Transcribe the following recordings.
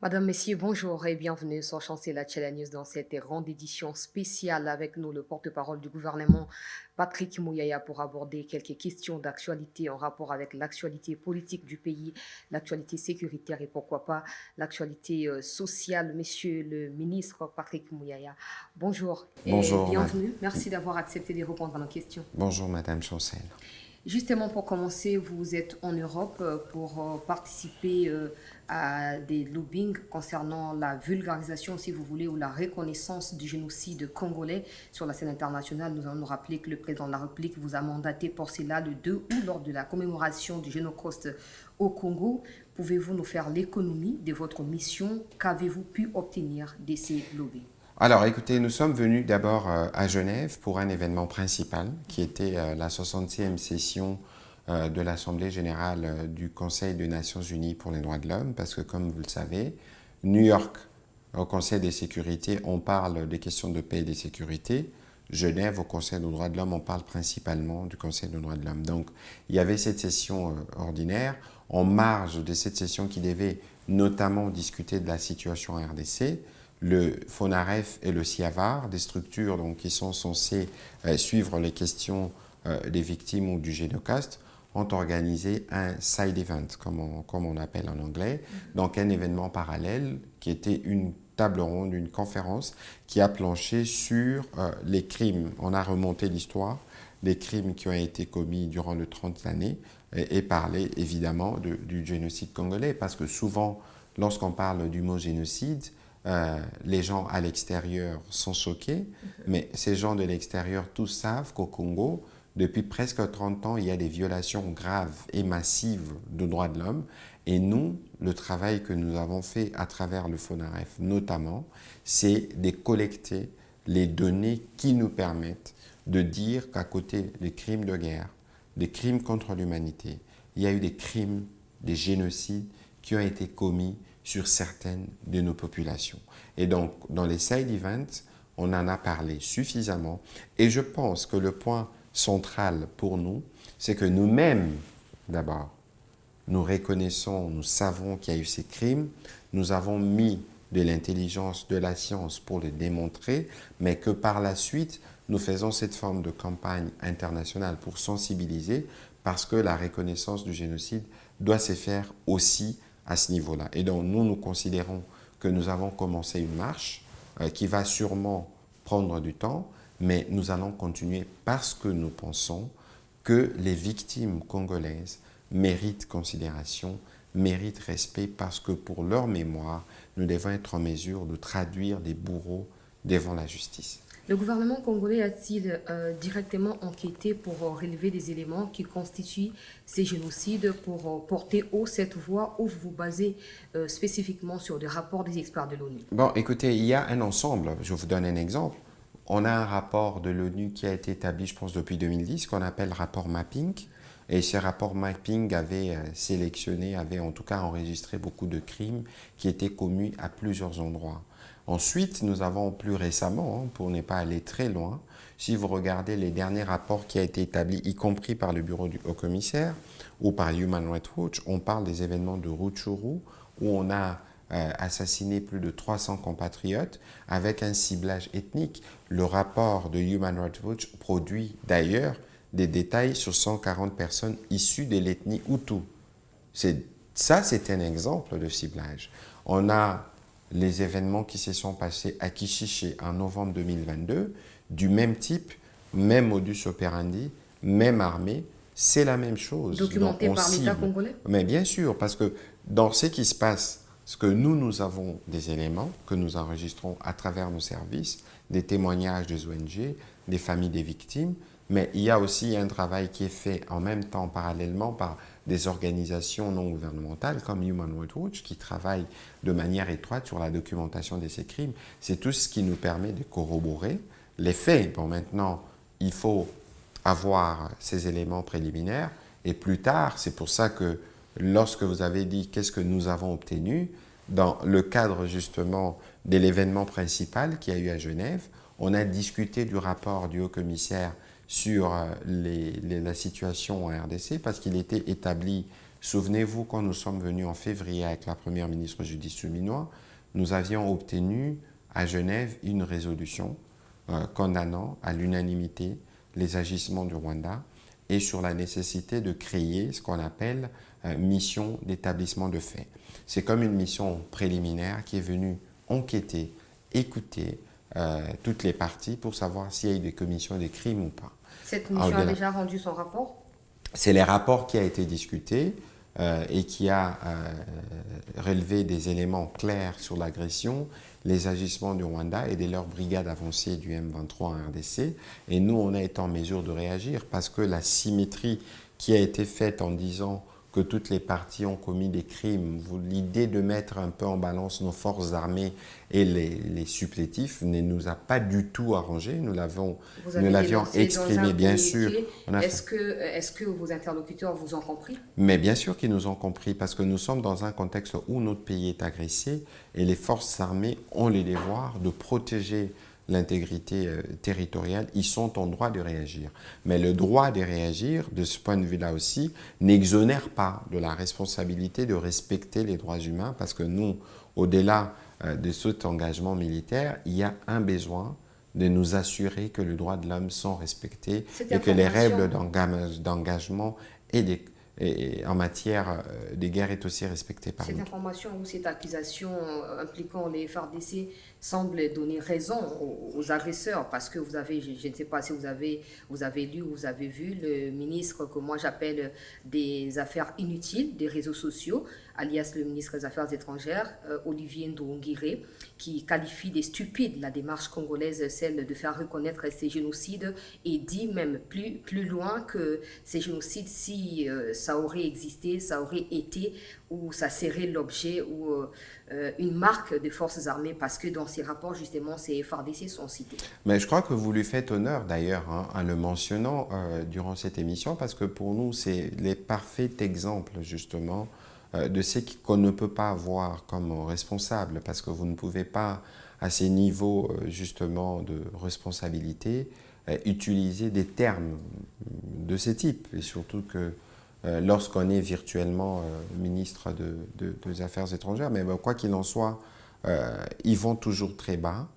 Madame, Messieurs, bonjour et bienvenue sur Chancela Channel News dans cette grande édition spéciale avec nous, le porte-parole du gouvernement, Patrick Mouyaya, pour aborder quelques questions d'actualité en rapport avec l'actualité politique du pays, l'actualité sécuritaire et pourquoi pas l'actualité sociale. Monsieur le ministre Patrick Mouyaya, bonjour et Bonjour, bienvenue. Merci d'avoir accepté de répondre à nos questions. bonjour Madame Chancel. Justement, pour commencer, vous êtes en Europe pour participer à des lobbying concernant la vulgarisation, si vous voulez, ou la reconnaissance du génocide congolais sur la scène internationale. Nous allons nous rappeler que le président de la République vous a mandaté pour cela le 2 août lors de la commémoration du Génocide au Congo. Pouvez-vous nous faire l'économie de votre mission? Qu'avez-vous pu obtenir de ces lobbying? Alors écoutez, nous sommes venus d'abord à Genève pour un événement principal qui était la 60e session de l'Assemblée générale du Conseil des Nations unies pour les droits de l'homme, parce que comme vous le savez, New York, au Conseil des sécurités, on parle des questions de paix et de sécurité. Genève, au Conseil des droits de l'homme, on parle principalement du Conseil des droits de l'homme. Donc il y avait cette session ordinaire. En marge de cette session qui devait notamment discuter de la situation en RDC, le FONAREF et le CIAVAR, des structures donc, qui sont censées suivre les questions des victimes ou du génocide, ont organisé un side event, comme on appelle en anglais, donc un événement parallèle qui était une table ronde, une conférence qui a planché sur les crimes. On a remonté l'histoire des crimes qui ont été commis durant les 30 années et parlé évidemment du génocide congolais, parce que souvent, lorsqu'on parle du mot génocide, les gens à l'extérieur sont choqués, mais ces gens de l'extérieur tous savent qu'au Congo, depuis presque 30 ans, il y a des violations graves et massives de droits de l'homme. Et nous, le travail que nous avons fait à travers le FONAREF notamment, c'est de collecter les données qui nous permettent de dire qu'à côté des crimes de guerre, des crimes contre l'humanité, il y a eu des crimes, des génocides qui ont été commis sur certaines de nos populations. Et donc, dans les side events, on en a parlé suffisamment. Et je pense que le point central pour nous, c'est que nous-mêmes, d'abord, nous reconnaissons, nous savons qu'il y a eu ces crimes, nous avons mis de l'intelligence, de la science pour les démontrer, mais que par la suite, nous faisons cette forme de campagne internationale pour sensibiliser, parce que la reconnaissance du génocide doit se faire aussi à ce niveau-là. Et donc, nous considérons que nous avons commencé une marche qui va sûrement prendre du temps, mais nous allons continuer parce que nous pensons que les victimes congolaises méritent considération, méritent respect, parce que pour leur mémoire, nous devons être en mesure de traduire des bourreaux devant la justice. Le gouvernement congolais a-t-il directement enquêté pour relever des éléments qui constituent ces génocides, pour porter haut cette voix, ou vous vous basez spécifiquement sur des rapports des experts de l'ONU? Bon, écoutez, il y a un ensemble. Je vous donne un exemple. On a un rapport de l'ONU qui a été établi, je pense, depuis 2010, qu'on appelle rapport mapping. Et ce rapport mapping avait sélectionné, avait en tout cas enregistré beaucoup de crimes qui étaient commis à plusieurs endroits. Ensuite, nous avons plus récemment, pour ne pas aller très loin, si vous regardez les derniers rapports qui ont été établis, y compris par le bureau du haut-commissaire ou par Human Rights Watch, on parle des événements de Rutshuru, où on a assassiné plus de 300 compatriotes avec un ciblage ethnique. Le rapport de Human Rights Watch produit d'ailleurs des détails sur 140 personnes issues de l'ethnie Hutu. Ça, c'est un exemple de ciblage. On a les événements qui se sont passés à Kishiché en novembre 2022, du même type, même modus operandi, même armée, c'est la même chose. Donc Documenté on par l'État cible. congolais? Mais bien sûr, parce que dans ce qui se passe, ce que nous avons des éléments que nous enregistrons à travers nos services, des témoignages des ONG, des familles des victimes, mais il y a aussi un travail qui est fait en même temps, parallèlement, par des organisations non gouvernementales comme Human Rights Watch qui travaillent de manière étroite sur la documentation de ces crimes. C'est tout ce qui nous permet de corroborer les faits. Bon, maintenant, il faut avoir ces éléments préliminaires et plus tard, c'est pour ça que lorsque vous avez dit qu'est-ce que nous avons obtenu, dans le cadre justement de l'événement principal qu'il y a eu à Genève, on a discuté du rapport du haut-commissaire sur la situation en RDC parce qu'il était établi Souvenez-vous, quand nous sommes venus en février avec la première ministre Judith Suminwa, nous avions obtenu à Genève une résolution condamnant à l'unanimité les agissements du Rwanda et sur la nécessité de créer ce qu'on appelle mission d'établissement de faits. C'est comme une mission préliminaire qui est venue enquêter, écouter toutes les parties pour savoir s'il y a eu des commissions des crimes ou pas. Cette mission a déjà rendu son rapport? C'est les rapports qui a été discuté et qui a relevé des éléments clairs sur l'agression, les agissements du Rwanda et de leur brigade avancée du M23 en RDC. Et nous, on a été en mesure de réagir parce que la symétrie qui a été faite en disant que toutes les parties ont commis des crimes, l'idée de mettre un peu en balance nos forces armées et les supplétifs ne nous a pas du tout arrangé. Nous l'avions exprimé, bien sûr. Est-ce que vos interlocuteurs vous ont compris? Mais bien sûr qu'ils nous ont compris, parce que nous sommes dans un contexte où notre pays est agressé et les forces armées ont le devoir de protéger l'intégrité territoriale. Ils sont en droit de réagir. Mais le droit de réagir, de ce point de vue-là aussi, n'exonère pas de la responsabilité de respecter les droits humains, parce que nous, au-delà de cet engagement militaire, il y a un besoin de nous assurer que les droits de l'homme sont respectés et que les règles d'engagement et en matière de guerre est aussi respectée par nous. Cette information ou cette accusation impliquant les FARDC semble donner raison aux agresseurs, parce que vous avez, je ne sais pas si vous avez lu ou vous avez vu le ministre que moi j'appelle des affaires inutiles des réseaux sociaux, alias le ministre des Affaires étrangères, Olivier Ndoungiré, qui qualifie de stupide la démarche congolaise, celle de faire reconnaître ces génocides, et dit même plus loin que ces génocides, si ça aurait existé, ça aurait été, ou ça serait l'objet ou une marque des forces armées, parce que dans ces rapports, justement, ces FARDC sont cités. Mais je crois que vous lui faites honneur, d'ailleurs, en le mentionnant durant cette émission, parce que pour nous, c'est les parfaits exemples, justement, de ce qu'on ne peut pas voir comme responsable, parce que vous ne pouvez pas, à ces niveaux, justement, de responsabilité, utiliser des termes de ce type, et surtout que lorsqu'on est virtuellement ministre des Affaires étrangères. Mais quoi qu'il en soit, ils vont toujours très bas.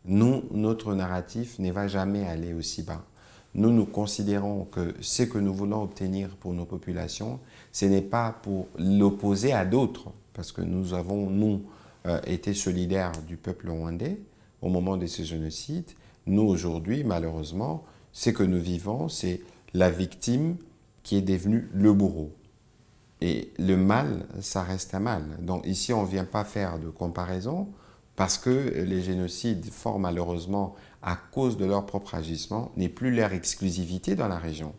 Nous, notre narratif ne va jamais aller aussi bas. Nous considérons que ce que nous voulons obtenir pour nos populations, ce n'est pas pour l'opposer à d'autres, parce que nous avons, été solidaires du peuple rwandais au moment de ce génocide. Nous, aujourd'hui, malheureusement, ce que nous vivons, c'est la victime qui est devenu le bourreau. Et le mal, ça reste un mal. Donc ici, on ne vient pas faire de comparaison, parce que les génocides, fort malheureusement, à cause de leur propre agissement, n'est plus leur exclusivité dans la région.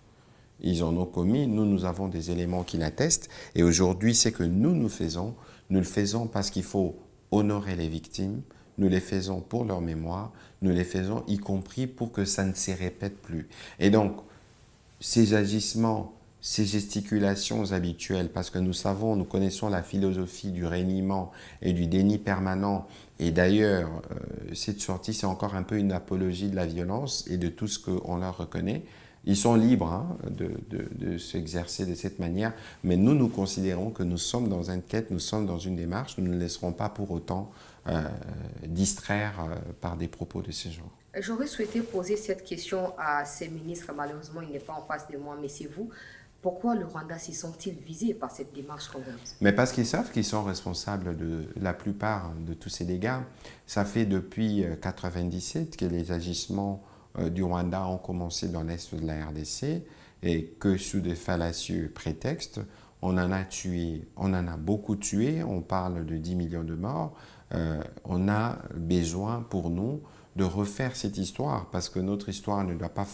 Ils en ont commis, nous avons des éléments qui l'attestent, et aujourd'hui, ce que nous le faisons parce qu'il faut honorer les victimes, nous les faisons pour leur mémoire, nous les faisons y compris pour que ça ne se répète plus. Et donc, ces agissements, ces gesticulations habituelles, parce que nous connaissons la philosophie du reniement et du déni permanent, et d'ailleurs, cette sortie, c'est encore un peu une apologie de la violence et de tout ce qu'on leur reconnaît. Ils sont libres de s'exercer de cette manière, mais nous considérons que nous sommes dans une quête, nous sommes dans une démarche, nous ne laisserons pas pour autant distraire par des propos de ce genre. J'aurais souhaité poser cette question à ces ministres. Malheureusement, il n'est pas en face de moi, mais c'est vous. Pourquoi le Rwanda s'y sont-ils visés par cette démarche congolaise? Mais parce qu'ils savent qu'ils sont responsables de la plupart de tous ces dégâts. Ça fait depuis 1997 que les agissements du Rwanda ont commencé dans l'est de la RDC, et que sous des fallacieux prétextes, on en a tué, on en a beaucoup tué, on parle de 10 millions de morts. On a besoin pour nous de refaire cette histoire, parce que notre histoire ne doit pas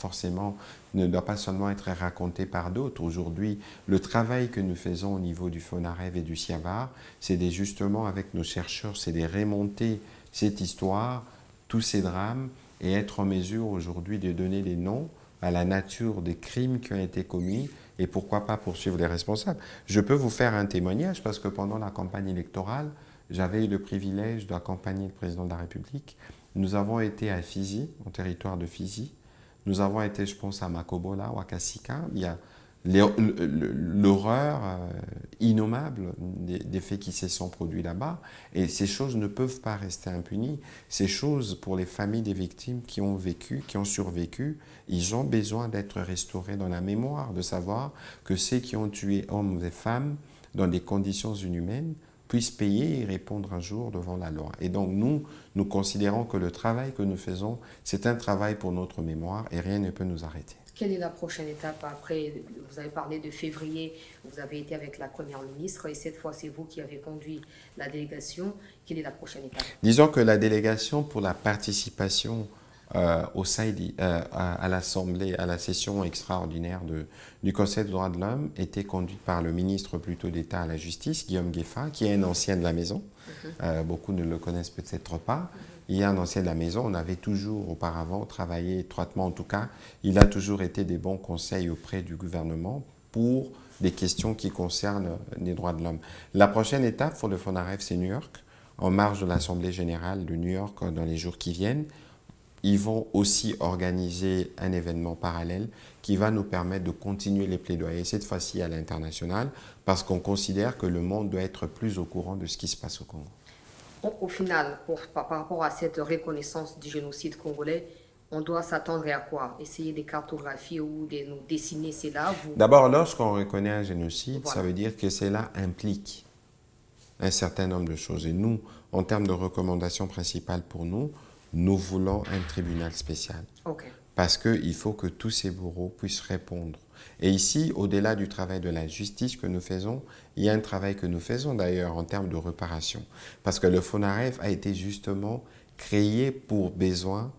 seulement être racontée par d'autres. Aujourd'hui, le travail que nous faisons au niveau du FONAREV et du SIAVAR, c'est justement avec nos chercheurs, c'est de remonter cette histoire, tous ces drames, et être en mesure aujourd'hui de donner des noms à la nature des crimes qui ont été commis, et pourquoi pas poursuivre les responsables. Je peux vous faire un témoignage, parce que pendant la campagne électorale, j'avais eu le privilège d'accompagner le président de la République. Nous avons été à Fizi, au territoire de Fizi. Nous avons été, je pense, à Makobola ou à Kasika. Il y a l'horreur innommable des faits qui se sont produits là-bas. Et ces choses ne peuvent pas rester impunies. Ces choses, pour les familles des victimes qui ont vécu, qui ont survécu, ils ont besoin d'être restaurés dans la mémoire, de savoir que ceux qui ont tué hommes et femmes dans des conditions inhumaines puissent payer et répondre un jour devant la loi. Et donc nous considérons que le travail que nous faisons, c'est un travail pour notre mémoire et rien ne peut nous arrêter. Quelle est la prochaine étape après? Vous avez parlé de février, vous avez été avec la Première ministre et cette fois c'est vous qui avez conduit la délégation. Quelle est la prochaine étape? Disons que la délégation pour la participation à l'Assemblée, à la session extraordinaire du Conseil des droits de l'homme était conduite par le ministre plutôt d'État à la justice, Guillaume Gueffa, qui est un ancien de la maison. Beaucoup ne le connaissent peut-être pas. Il est un ancien de la maison. On avait toujours auparavant travaillé étroitement, en tout cas, il a toujours été des bons conseils auprès du gouvernement pour des questions qui concernent les droits de l'homme. La prochaine étape pour le FONAREF, c'est New York, en marge de l'Assemblée générale de New York dans les jours qui viennent. Ils vont aussi organiser un événement parallèle qui va nous permettre de continuer les plaidoyers, cette fois-ci à l'international, parce qu'on considère que le monde doit être plus au courant de ce qui se passe au Congo. Au final, par rapport à cette reconnaissance du génocide congolais, on doit s'attendre à quoi? Essayer de cartographier ou de nous dessiner cela? D'abord, lorsqu'on reconnaît un génocide, Voilà. ça veut dire que cela implique un certain nombre de choses. Et nous, en termes de recommandations principales pour nous, nous voulons un tribunal spécial. Okay. Parce qu'il faut que tous ces bourreaux puissent répondre. Et ici, au-delà du travail de la justice que nous faisons, il y a un travail que nous faisons d'ailleurs en termes de réparation. Parce que le FONAREF a été justement créé pour besoin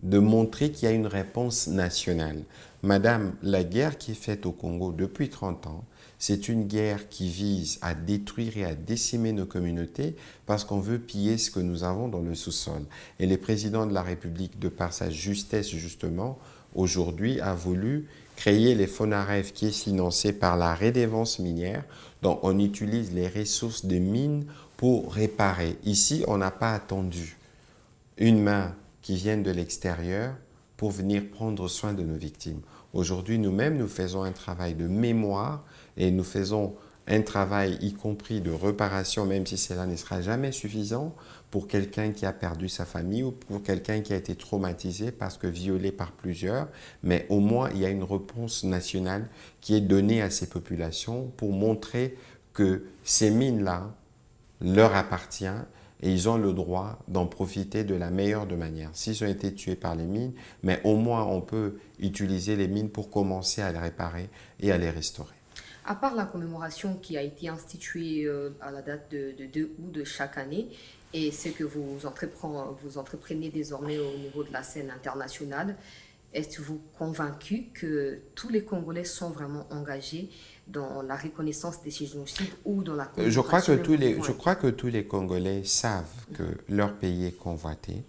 de montrer qu'il y a une réponse nationale. Madame, la guerre qui est faite au Congo depuis 30 ans, c'est une guerre qui vise à détruire et à décimer nos communautés parce qu'on veut piller ce que nous avons dans le sous-sol. Et le président de la République, de par sa justesse justement, aujourd'hui a voulu créer les FONAREF qui est financé par la redevance minière, dont on utilise les ressources des mines pour réparer. Ici, on n'a pas attendu une main qui vienne de l'extérieur pour venir prendre soin de nos victimes. Aujourd'hui, nous-mêmes, nous faisons un travail de mémoire et nous faisons un travail y compris de réparation, même si cela ne sera jamais suffisant pour quelqu'un qui a perdu sa famille ou pour quelqu'un qui a été traumatisé parce que violé par plusieurs. Mais au moins, il y a une réponse nationale qui est donnée à ces populations pour montrer que ces mines-là leur appartiennent et ils ont le droit d'en profiter de la meilleure de manière. S'ils ont été tués par les mines, mais au moins on peut utiliser les mines pour commencer à les réparer et à les restaurer. À part la commémoration qui a été instituée à la date de 2 août de chaque année, et ce que vous entreprenez désormais au niveau de la scène internationale, êtes-vous convaincu que tous les Congolais sont vraiment engagés dans la reconnaissance de ces génocides ou dans la commémoration? Je crois que tous les Congolais savent que leur pays est convoité.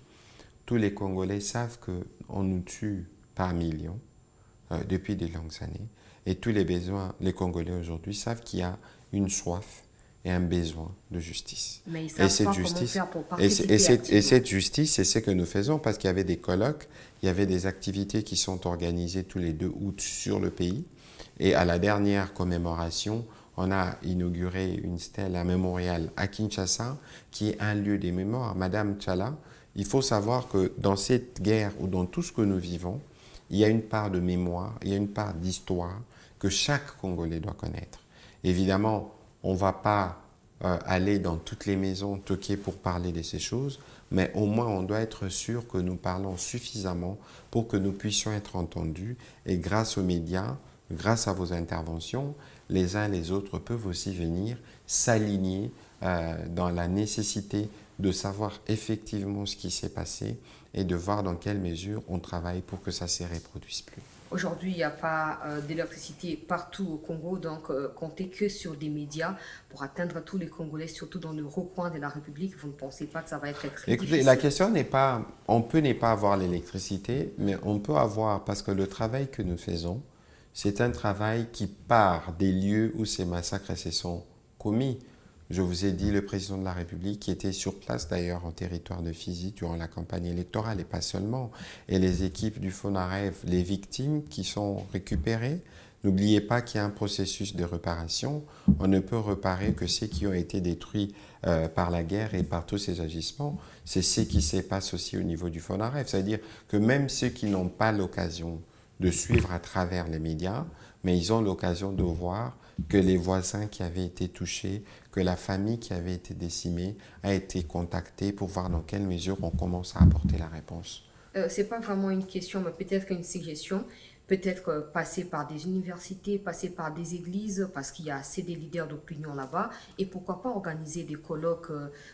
Tous les Congolais savent qu'on nous tue par millions depuis de longues années. Et tous les Congolais aujourd'hui savent qu'il y a une soif et un besoin de justice. Mais ils savent pas comment faire pour participer et cette justice, c'est ce que nous faisons parce qu'il y avait des colloques, il y avait des activités qui sont organisées tous les 2 août sur le pays. Et à la dernière commémoration, on a inauguré une stèle, un mémorial à Kinshasa, qui est un lieu des mémoires. Madame Tchala, il faut savoir que dans cette guerre ou dans tout ce que nous vivons, il y a une part de mémoire, il y a une part d'histoire que chaque Congolais doit connaître. Évidemment, on ne va pas aller dans toutes les maisons toquer pour parler de ces choses, mais au moins on doit être sûr que nous parlons suffisamment pour que nous puissions être entendus. Et grâce aux médias, grâce à vos interventions, les uns et les autres peuvent aussi venir s'aligner dans la nécessité de savoir effectivement ce qui s'est passé et de voir dans quelle mesure on travaille pour que ça ne se reproduise plus. Aujourd'hui, il n'y a pas d'électricité partout au Congo, donc comptez que sur des médias pour atteindre tous les Congolais, surtout dans le recoin de la République. Vous ne pensez pas que ça va être très difficile? La question n'est pas, on peut ne pas avoir l'électricité, mais on peut avoir, parce que le travail que nous faisons, c'est un travail qui part des lieux où ces massacres se sont commis. Je vous ai dit le président de la République qui était sur place d'ailleurs en territoire de Fizi durant la campagne électorale et pas seulement. Et les équipes du FONAREF, les victimes qui sont récupérées N'oubliez pas qu'il y a un processus de réparation. On ne peut réparer que ceux qui ont été détruits par la guerre et par tous ces agissements. C'est ce qui se passe aussi au niveau du FONAREF. C'est-à-dire que même ceux qui n'ont pas l'occasion de suivre à travers les médias, mais ils ont l'occasion de voir que les voisins qui avaient été touchés, que la famille qui avait été décimée a été contactée pour voir dans quelle mesure on commence à apporter la réponse. C'est pas vraiment une question, mais peut-être une suggestion. Peut-être passer par des universités, passer par des églises, parce qu'il y a assez de leaders d'opinion là-bas. Et pourquoi pas organiser des colloques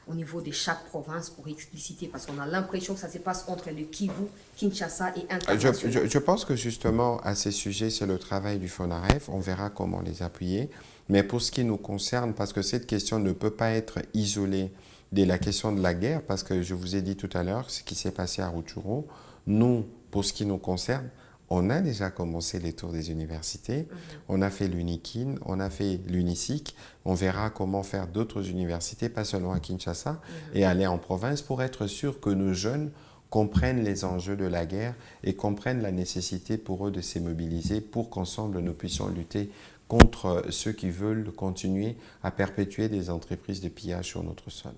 au niveau de chaque province pour expliciter, parce qu'on a l'impression que ça se passe entre le Kivu, Kinshasa et international. Je pense que justement, à ces sujets, c'est le travail du FONAREF. On verra comment les appuyer. Mais pour ce qui nous concerne, parce que cette question ne peut pas être isolée de la question de la guerre, parce que je vous ai dit tout à l'heure ce qui s'est passé à Rutshuru, nous, pour ce qui nous concerne, on a déjà commencé les tours des universités, on a fait l'UNIKIN, on a fait l'UNISIC, on verra comment faire d'autres universités, pas seulement à Kinshasa, et aller en province pour être sûr que nos jeunes comprennent les enjeux de la guerre et comprennent la nécessité pour eux de se mobiliser pour qu'ensemble nous puissions lutter contre ceux qui veulent continuer à perpétuer des entreprises de pillage sur notre sol.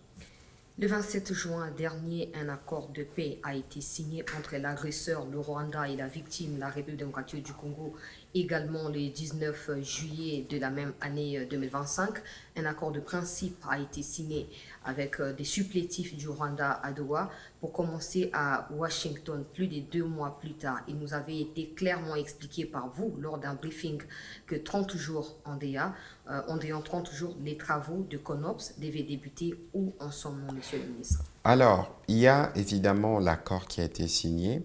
Le 27 juin dernier, un accord de paix a été signé entre l'agresseur, le Rwanda, et la victime, la République démocratique du Congo, également le 19 juillet de la même année 2025. Un accord de principe a été signé avec des supplétifs du Rwanda à Doha pour commencer à Washington plus de 2 mois plus tard. Il nous avait été clairement expliqué par vous lors d'un briefing que 30 jours en DA, en ayant 30 jours, les travaux de CONOPS devaient débuter. Où en sommes-nous, Monsieur le ministre? Alors, il y a évidemment l'accord qui a été signé.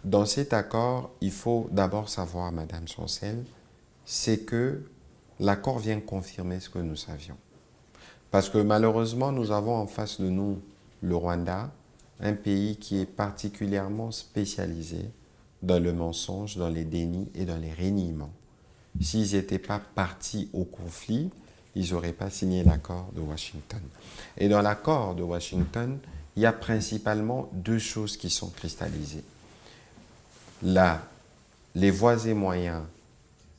Dans cet accord, il faut d'abord savoir, Madame Chancel, c'est que l'accord vient confirmer ce que nous savions. Parce que malheureusement, nous avons en face de nous le Rwanda, un pays qui est particulièrement spécialisé dans le mensonge, dans les dénis et dans les reniements. S'ils n'étaient pas partis au conflit, ils n'auraient pas signé l'accord de Washington. Et dans l'accord de Washington, il y a principalement 2 choses qui sont cristallisées. Les voies et moyens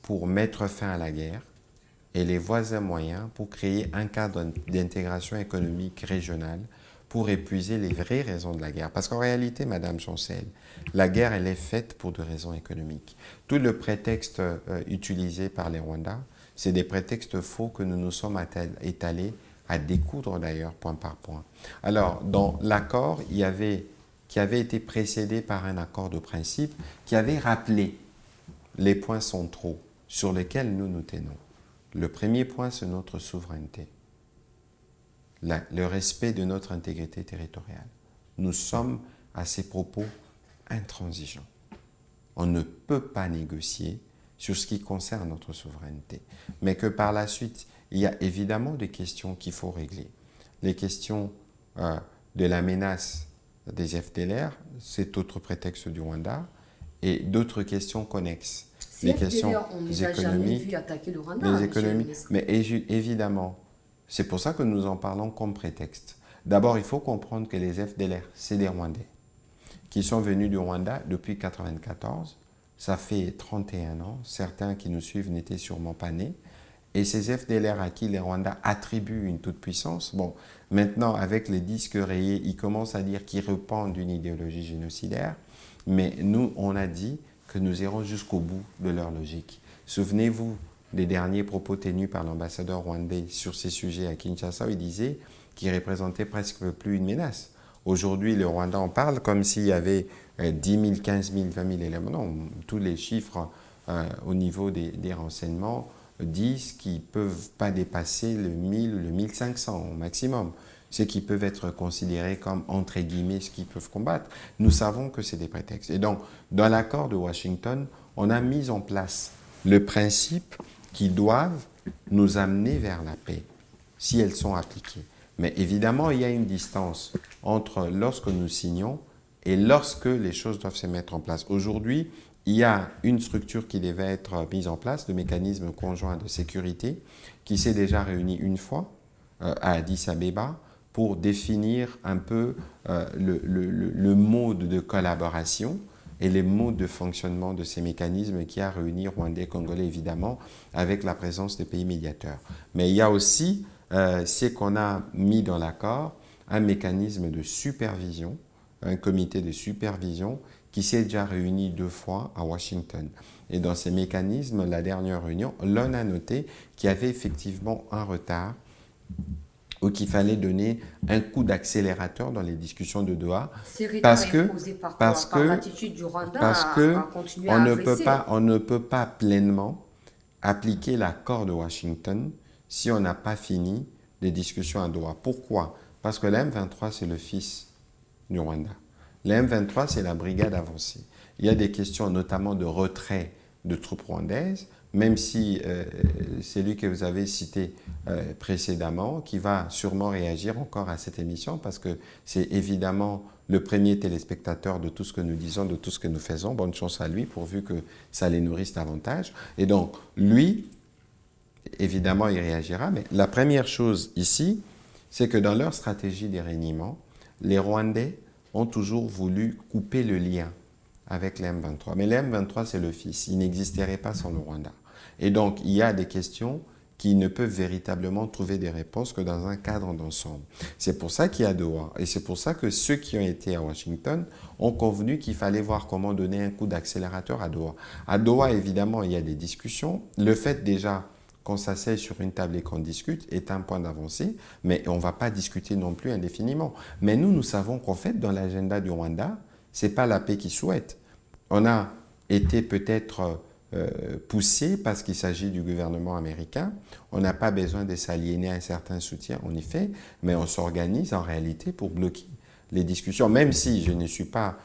pour mettre fin à la guerre et les voies et moyens pour créer un cadre d'intégration économique régionale pour épuiser les vraies raisons de la guerre. Parce qu'en réalité, Madame Chancel, la guerre, elle est faite pour des raisons économiques. Tout le prétexte utilisé par les Rwandais, c'est des prétextes faux que nous nous sommes étalés à découdre d'ailleurs point par point. Alors, dans l'accord, qui avait été précédé par un accord de principe qui avait rappelé les points centraux sur lesquels nous nous tenons. Le premier point, c'est notre souveraineté. Le respect de notre intégrité territoriale. Nous sommes, à ces propos, intransigeants. On ne peut pas négocier sur ce qui concerne notre souveraineté. Mais que par la suite, il y a évidemment des questions qu'il faut régler. Les questions de la menace des FDLR, c'est autre prétexte du Rwanda, et d'autres questions connexes. Les questions économiques, vu attaquer le Rwanda, les économies, mais évidemment, c'est pour ça que nous en parlons comme prétexte. D'abord, il faut comprendre que les FDLR, c'est des Rwandais qui sont venus du Rwanda depuis 1994. Ça fait 31 ans. Certains qui nous suivent n'étaient sûrement pas nés. Et ces FDLR à qui les Rwandais attribuent une toute-puissance, bon, maintenant, avec les disques rayés, ils commencent à dire qu'ils répandent une idéologie génocidaire. Mais nous, on a dit que nous irons jusqu'au bout de leur logique. Souvenez-vous des derniers propos tenus par l'ambassadeur rwandais sur ces sujets à Kinshasa, où il disait qu'ils représentait presque plus une menace. Aujourd'hui, le Rwanda en parle comme s'il y avait 10 000, 15 000, 20 000 éléments. Non, tous les chiffres au niveau des renseignements disent qu'ils ne peuvent pas dépasser le 1000 ou le 1500 au maximum. Ce qui peuvent être considérés comme, entre guillemets, ce qu'ils peuvent combattre. Nous savons que c'est des prétextes. Et donc, dans l'accord de Washington, on a mis en place le principe qui doivent nous amener vers la paix, si elles sont appliquées. Mais évidemment, il y a une distance entre lorsque nous signons et lorsque les choses doivent se mettre en place. Aujourd'hui, il y a une structure qui devait être mise en place, le mécanisme conjoint de sécurité, qui s'est déjà réuni une fois à Addis Abeba pour définir un peu le mode de collaboration. et les modes de fonctionnement de ces mécanismes qui a réuni Rwandais, Congolais évidemment, avec la présence des pays médiateurs. Mais il y a aussi, c'est qu'on a mis dans l'accord un mécanisme de supervision, un comité de supervision qui s'est déjà réuni 2 fois à Washington. Et dans ces mécanismes, la dernière réunion, l'on a noté qu'il y avait effectivement un retard ou qu'il fallait donner un coup d'accélérateur dans les discussions de Doha parce que l'attitude du Rwanda à continuer à on ne peut pas pleinement appliquer l'accord de Washington si on n'a pas fini les discussions à Doha. Pourquoi? Parce que la M23, c'est le fils du Rwanda. La M23, c'est la brigade avancée. Il y a des questions notamment de retrait de troupes rwandaises, même si c'est lui que vous avez cité précédemment, qui va sûrement réagir encore à cette émission, parce que c'est évidemment le premier téléspectateur de tout ce que nous disons, de tout ce que nous faisons. Bonne chance à lui, pourvu que ça les nourrisse davantage. Et donc, lui, évidemment, il réagira, mais la première chose ici, c'est que dans leur stratégie des réunions, les Rwandais ont toujours voulu couper le lien avec les M23. Mais les M23, c'est le fils. Il n'existerait pas sans le Rwanda. Et donc, il y a des questions qui ne peuvent véritablement trouver des réponses que dans un cadre d'ensemble. C'est pour ça qu'il y a Doha. Et c'est pour ça que ceux qui ont été à Washington ont convenu qu'il fallait voir comment donner un coup d'accélérateur à Doha. À Doha, évidemment, il y a des discussions. Le fait déjà qu'on s'asseye sur une table et qu'on discute est un point d'avancée, mais on ne va pas discuter non plus indéfiniment. Mais nous savons qu'en fait, dans l'agenda du Rwanda, ce n'est pas la paix qu'ils souhaitent. On a été peut-être poussé parce qu'il s'agit du gouvernement américain. On n'a pas besoin de s'aliéner à un certain soutien, en effet, mais on s'organise en réalité pour bloquer les discussions, même si je ne suis pas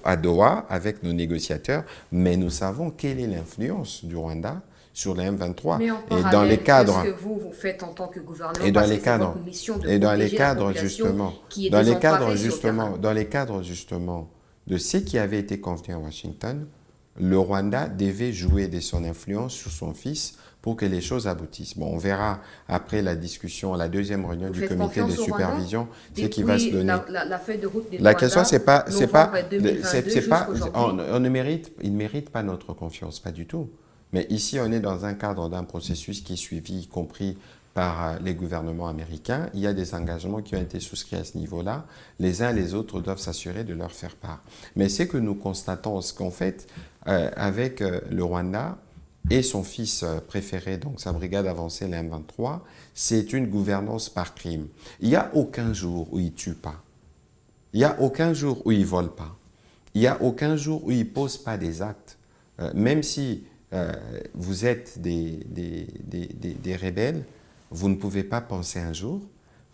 à Doha avec nos négociateurs, mais nous savons quelle est l'influence du Rwanda sur les M23. Mais en parallèle, et dans les cadres, qu'est-ce que vous faites en tant que gouvernement? Et dans les cadres, dans les cadres justement de ce qui avait été convenu à Washington, le Rwanda devait jouer de son influence sur son fils pour que les choses aboutissent. Bon, on verra après la discussion, la deuxième réunion du comité de supervision, ce qui va se donner. La feuille de route la question, c'est pas, on ne mérite, il ne mérite pas notre confiance, pas du tout. Mais ici, on est dans un cadre d'un processus qui est suivi, y compris par les gouvernements américains. Il y a des engagements qui ont été souscrits à ce niveau-là. Les uns et les autres doivent s'assurer de leur faire part. Mais ce que nous constatons, c'est qu'en fait, avec le Rwanda et son fils préféré, donc sa brigade avancée, la M23, c'est une gouvernance par crime. Il n'y a aucun jour où ils ne tuent pas. Il n'y a aucun jour où ils ne volent pas. Il n'y a aucun jour où ils ne posent pas des actes. Même si vous êtes des rebelles, vous ne pouvez pas penser un jour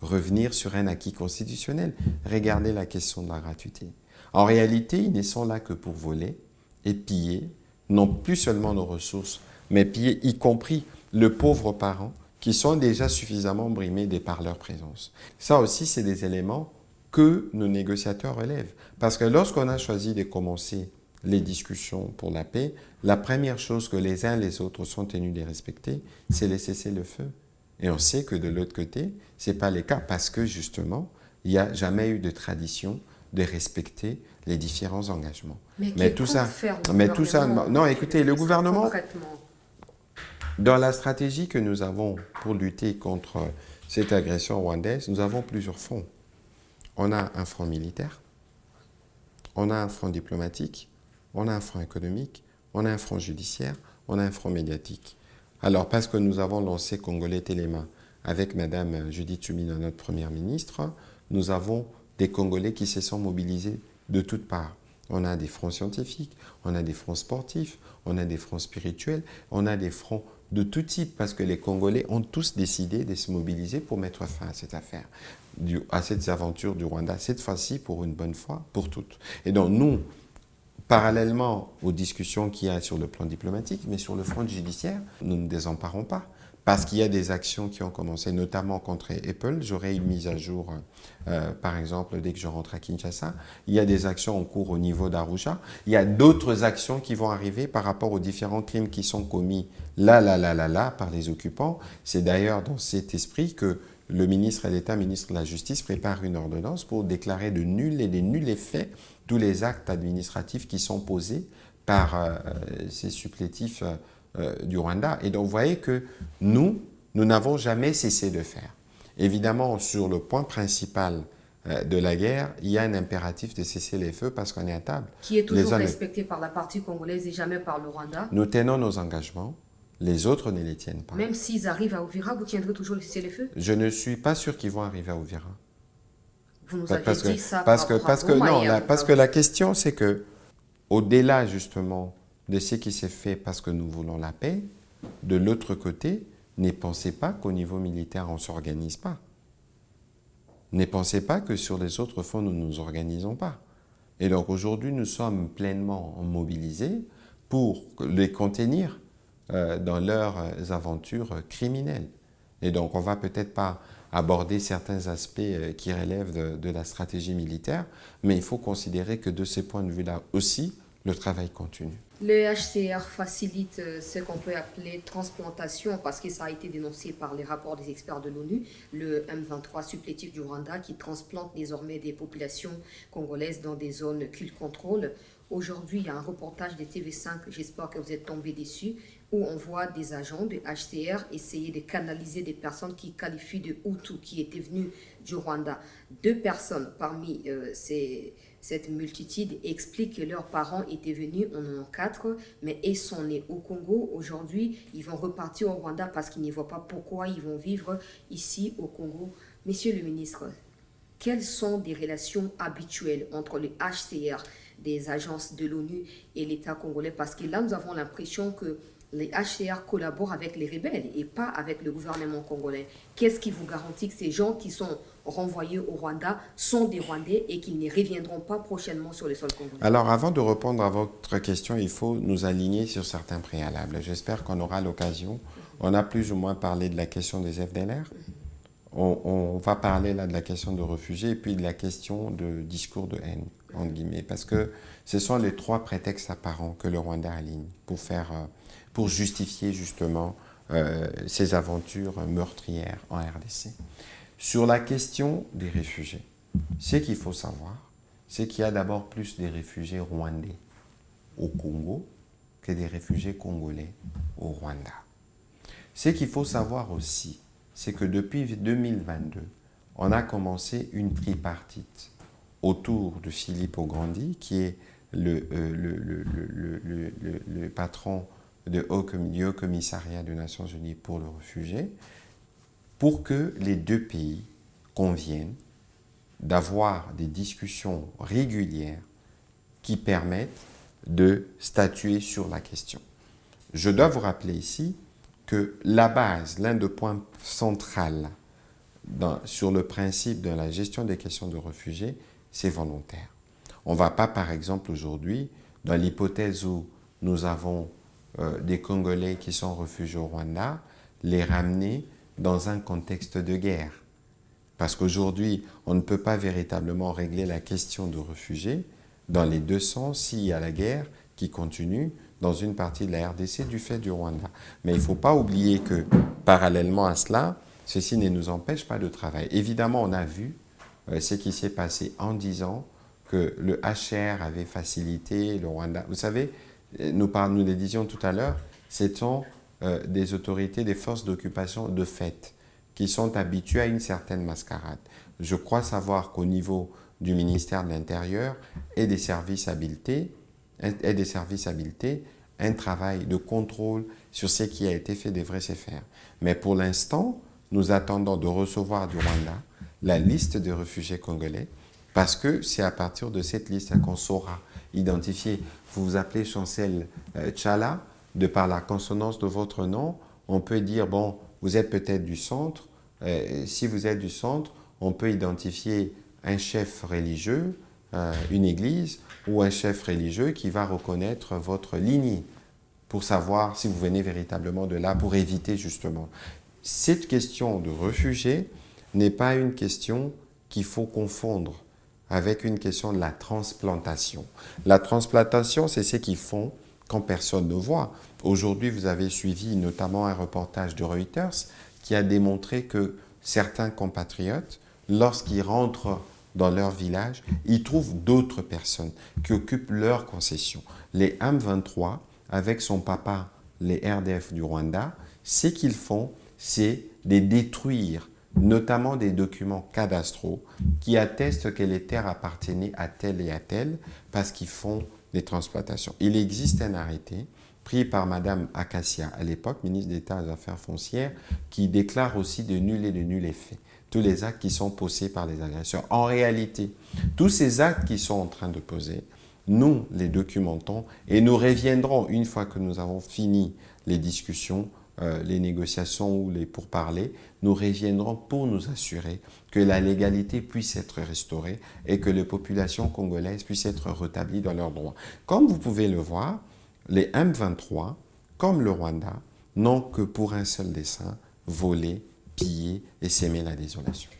revenir sur un acquis constitutionnel. Regardez la question de la gratuité. En réalité, ils ne sont là que pour voler et piller, non plus seulement nos ressources, mais piller y compris le pauvre parent qui sont déjà suffisamment brimés par leur présence. Ça aussi, c'est des éléments que nos négociateurs relèvent. Parce que lorsqu'on a choisi de commencer les discussions pour la paix, la première chose que les uns et les autres sont tenus de respecter, c'est le cessez-le-feu. Et on sait que de l'autre côté, ce n'est pas le cas parce que justement, il n'y a jamais eu de tradition de respecter les différents engagements. Mais tout ça, non, écoutez, le gouvernement, dans la stratégie que nous avons pour lutter contre cette agression rwandaise, nous avons plusieurs fronts. On a un front militaire, on a un front diplomatique, on a un front économique, on a un front judiciaire, on a un front médiatique. Alors, parce que nous avons lancé Congolais Téléma avec Mme Judith Suminwa, notre Première ministre, nous avons des Congolais qui se sont mobilisés de toutes parts. On a des fronts scientifiques, on a des fronts sportifs, on a des fronts spirituels, on a des fronts de tout type, parce que les Congolais ont tous décidé de se mobiliser pour mettre fin à cette affaire, à cette aventure du Rwanda, cette fois-ci pour une bonne fois, pour toutes. Et donc nous, parallèlement aux discussions qu'il y a sur le plan diplomatique, mais sur le front judiciaire, nous ne désemparons pas. Parce qu'il y a des actions qui ont commencé, notamment contre Apple. J'aurai une mise à jour, par exemple, dès que je rentre à Kinshasa. Il y a des actions en cours au niveau d'Arusha. Il y a d'autres actions qui vont arriver par rapport aux différents crimes qui sont commis là, par les occupants. C'est d'ailleurs dans cet esprit que le ministre d'État, ministre de la Justice, prépare une ordonnance pour déclarer de nuls et des nuls effets tous les actes administratifs qui sont posés par ces supplétifs du Rwanda. Et donc, vous voyez que nous n'avons jamais cessé de faire. Évidemment, sur le point principal de la guerre, il y a un impératif de cesser les feux parce qu'on est à table. Qui est toujours respecté par la partie congolaise et jamais par le Rwanda. Nous tenons nos engagements, les autres ne les tiennent pas. Même s'ils arrivent à Uvira, vous tiendrez toujours le cessez-le-feu? Je ne suis pas sûr qu'ils vont arriver à Uvira. Vous nous avez dit ça parce que la question, c'est que, au-delà justement de ce qui s'est fait parce que nous voulons la paix, de l'autre côté, ne pensez pas qu'au niveau militaire, on ne s'organise pas. Ne pensez pas que sur les autres fronts, nous ne nous organisons pas. Et donc aujourd'hui, nous sommes pleinement mobilisés pour les contenir dans leurs aventures criminelles. Et donc on ne va peut-être pas aborder certains aspects qui relèvent de la stratégie militaire, mais il faut considérer que de ce point de vue-là aussi, le travail continue. Le HCR facilite ce qu'on peut appeler transplantation parce que ça a été dénoncé par les rapports des experts de l'ONU, le M23 supplétif du Rwanda qui transplante désormais des populations congolaises dans des zones culte contrôle. Aujourd'hui, il y a un reportage de TV5, j'espère que vous êtes tombés dessus, où on voit des agents de HCR essayer de canaliser des personnes qui qualifient de Hutus qui étaient venus du Rwanda. 2 personnes parmi cette multitude expliquent que leurs parents étaient venus, on en a 4, mais ils sont nés au Congo. Aujourd'hui, ils vont repartir au Rwanda parce qu'ils ne voient pas pourquoi ils vont vivre ici au Congo. Monsieur le ministre, quelles sont des relations habituelles entre le HCR, des agences de l'ONU et l'État congolais? Parce que là, nous avons l'impression que les HCR collaborent avec les rebelles et pas avec le gouvernement congolais. Qu'est-ce qui vous garantit que ces gens qui sont renvoyés au Rwanda sont des Rwandais et qu'ils ne reviendront pas prochainement sur le sol congolais? Alors, avant de répondre à votre question, il faut nous aligner sur certains préalables. J'espère qu'on aura l'occasion. On a plus ou moins parlé de la question des FDLR. On va parler là de la question de réfugiés et puis de la question de discours de haine, entre guillemets, parce que ce sont les 3 prétextes apparents que le Rwanda aligne pour justifier justement ses aventures meurtrières en RDC. Sur la question des réfugiés, ce qu'il faut savoir, c'est qu'il y a d'abord plus de réfugiés rwandais au Congo que des réfugiés congolais au Rwanda. Ce qu'il faut savoir aussi, c'est que depuis 2022, on a commencé une tripartite autour de Philippe Grandi, qui est le patron du Haut Commissariat des Nations Unies pour le réfugié, pour que les 2 pays conviennent d'avoir des discussions régulières qui permettent de statuer sur la question. Je dois vous rappeler ici que la base, l'un des points centraux sur le principe de la gestion des questions de réfugiés, c'est volontaire. On ne va pas, par exemple, aujourd'hui, dans l'hypothèse où nous avons des Congolais qui sont réfugiés au Rwanda, les ramener dans un contexte de guerre. Parce qu'aujourd'hui, on ne peut pas véritablement régler la question de réfugiés dans les 2 sens s'il y a la guerre qui continue dans une partie de la RDC du fait du Rwanda. Mais il ne faut pas oublier que, parallèlement à cela, ceci ne nous empêche pas de travailler. Évidemment, on a vu ce qui s'est passé en disant que le HR avait facilité le Rwanda. Vous savez, nous le disions tout à l'heure, ce sont des autorités, des forces d'occupation de fait, qui sont habituées à une certaine mascarade. Je crois savoir qu'au niveau du ministère de l'Intérieur et des services habilités, un travail de contrôle sur ce qui a été fait devrait se faire. Mais pour l'instant, nous attendons de recevoir du Rwanda la liste des réfugiés congolais, parce que c'est à partir de cette liste qu'on saura identifier. Vous vous appelez Chancel Tchala, de par la consonance de votre nom, on peut dire, bon, vous êtes peut-être du centre. Si vous êtes du centre, on peut identifier un chef religieux, une église, ou un chef religieux qui va reconnaître votre lignée pour savoir si vous venez véritablement de là, pour éviter justement. Cette question de réfugiés n'est pas une question qu'il faut confondre avec une question de la transplantation. La transplantation, c'est ce qu'ils font quand personne ne voit. Aujourd'hui, vous avez suivi notamment un reportage de Reuters qui a démontré que certains compatriotes, lorsqu'ils rentrent dans leur village, ils trouvent d'autres personnes qui occupent leurs concessions. Les M23, avec son papa, les RDF du Rwanda, ce qu'ils font, c'est de détruire notamment des documents cadastraux qui attestent que les terres appartenaient à tel et à tel parce qu'ils font des transplantations. Il existe un arrêté pris par Mme Acacia, à l'époque ministre d'État des Affaires foncières, qui déclare aussi de nul et de nul effet tous les actes qui sont posés par les agresseurs. En réalité, tous ces actes qui sont en train de poser, nous les documentons et nous reviendrons une fois que nous avons fini les discussions, les négociations ou les pourparlers, nous reviendrons pour nous assurer que la légalité puisse être restaurée et que les populations congolaises puissent être rétablies dans leurs droits. Comme vous pouvez le voir, les M23, comme le Rwanda, n'ont que pour un seul dessein, voler, piller et s'aimer la désolation.